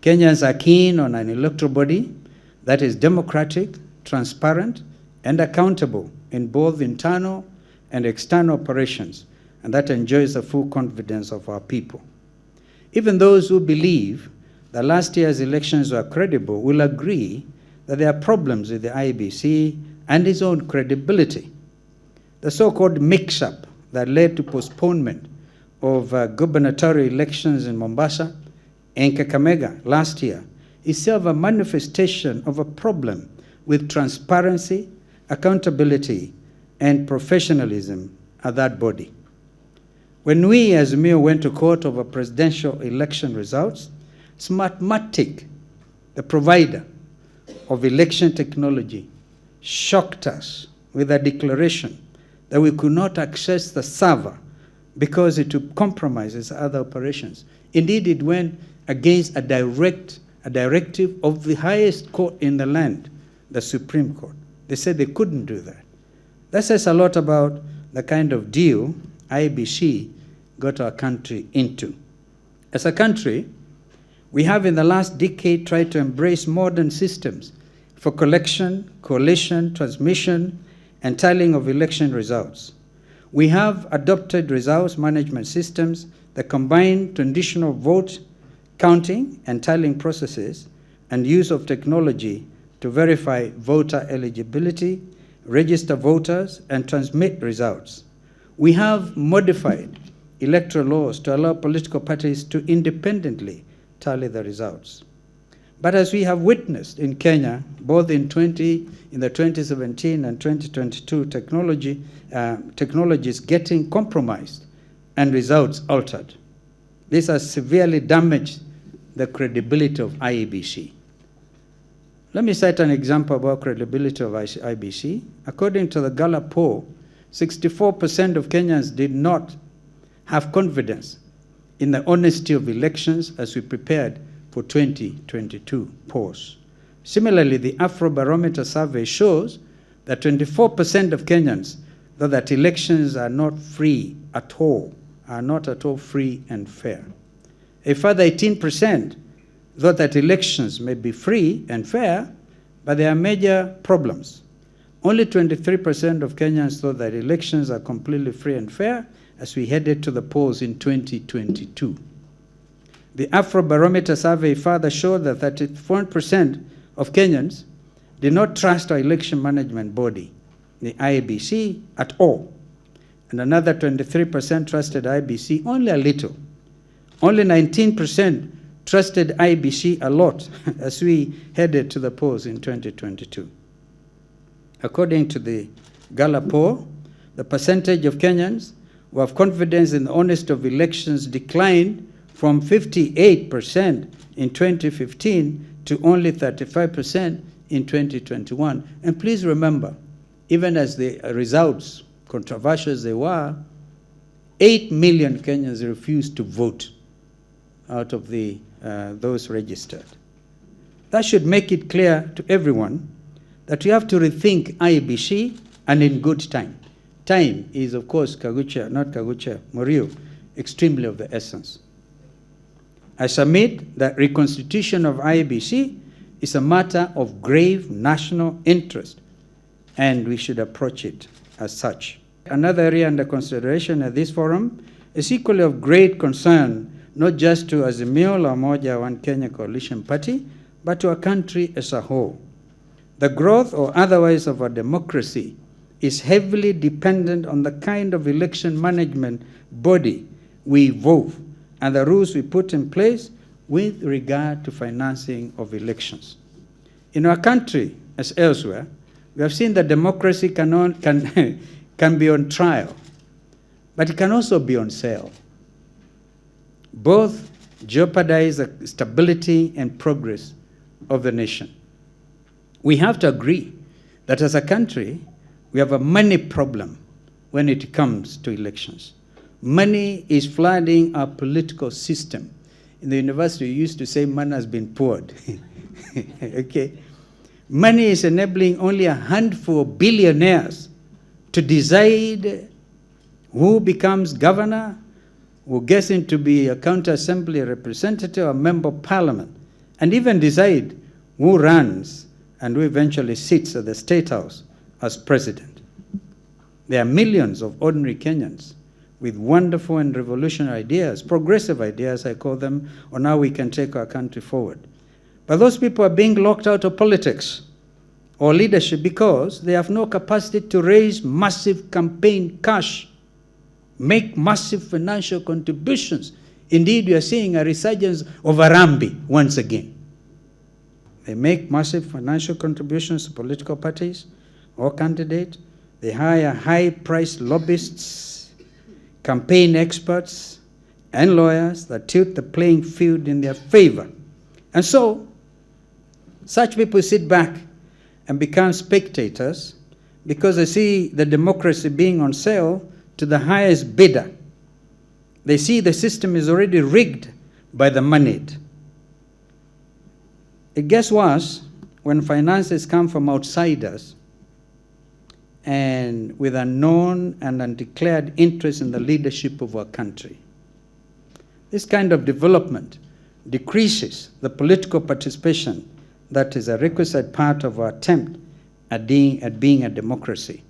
Kenyans are keen on an electoral body that is democratic, transparent, and accountable in both internal and external operations, and that enjoys the full confidence of our people. Even those who believe that last year's elections were credible will agree that there are problems with the IEBC and its own credibility. The so-called mix-up that led to postponement of gubernatorial elections in Mombasa and Kakamega last year is itself a manifestation of a problem with transparency, accountability, and professionalism at that body. When we as Azimio went to court over presidential election results, Smartmatic, the provider of election technology, shocked us with a declaration that we could not access the server because it would compromise its other operations. Indeed, it went against a directive of the highest court in the land, the Supreme Court. They said they couldn't do that. That says a lot about the kind of deal IEBC got our country into. As a country, we have in the last decade tried to embrace modern systems for collection, collation, transmission, and tallying of election results. We have adopted results management systems that combine traditional vote counting and tallying processes and use of technology to verify voter eligibility, register voters, and transmit results. We have modified electoral laws to allow political parties to independently tally the results. But as we have witnessed in Kenya, both in the 2017 and 2022 technologies getting compromised and results altered. This has severely damaged the credibility of IEBC. Let me cite an example about credibility of IEBC. According to the Gallup poll, 64% of Kenyans did not have confidence in the honesty of elections as we prepared for 2022 polls. Similarly, the Afrobarometer survey shows that 24% of Kenyans thought that elections are not free at all, are not at all free and fair. A further 18% thought that elections may be free and fair, but there are major problems. Only 23% of Kenyans thought that elections are completely free and fair as we headed to the polls in 2022. The Afrobarometer survey further showed that 34% of Kenyans did not trust our election management body, the IEBC, at all. And another 23% trusted IEBC only a little. Only 19% trusted IEBC a lot as we headed to the polls in 2022. According to the Gallup poll, the percentage of Kenyans who have confidence in the honesty of elections declined from 58% in 2015 to only 35% in 2021. And please remember, even as the results, controversial as they were, 8 million Kenyans refused to vote out of those registered. That should make it clear to everyone that we have to rethink IEBC, and in good time. Time is, of course, Morio, extremely of the essence. I submit that reconstitution of IEBC is a matter of grave national interest, and we should approach it as such. Another area under consideration at this forum is equally of great concern, not just to Azimio la Umoja One Kenya Coalition Party, but to our country as a whole. The growth or otherwise of our democracy is heavily dependent on the kind of election management body we evolve and the rules we put in place with regard to financing of elections. In our country, as elsewhere, we have seen that democracy can be on trial, but it can also be on sale. Both jeopardize the stability and progress of the nation. We have to agree that as a country, we have a money problem when it comes to elections. Money is flooding our political system. In the university, we used to say money has been poured. Okay? Money is enabling only a handful of billionaires to decide who becomes governor, who gets in to be a county assembly representative or member of parliament, and even decide who runs and who eventually sits at the State House as president. There are millions of ordinary Kenyans with wonderful and revolutionary ideas, progressive ideas, I call them, on how we can take our country forward. But those people are being locked out of politics or leadership because they have no capacity to raise massive campaign cash, make massive financial contributions. Indeed, we are seeing a resurgence of Arambi once again. They make massive financial contributions to political parties or candidates. They hire high-priced lobbyists, campaign experts, and lawyers that tilt the playing field in their favor. And so, such people sit back and become spectators because they see the democracy being on sale to the highest bidder. They see the system is already rigged by the moneyed. It gets worse when finances come from outsiders and with unknown and undeclared interest in the leadership of our country. This kind of development decreases the political participation that is a requisite part of our attempt at being a democracy.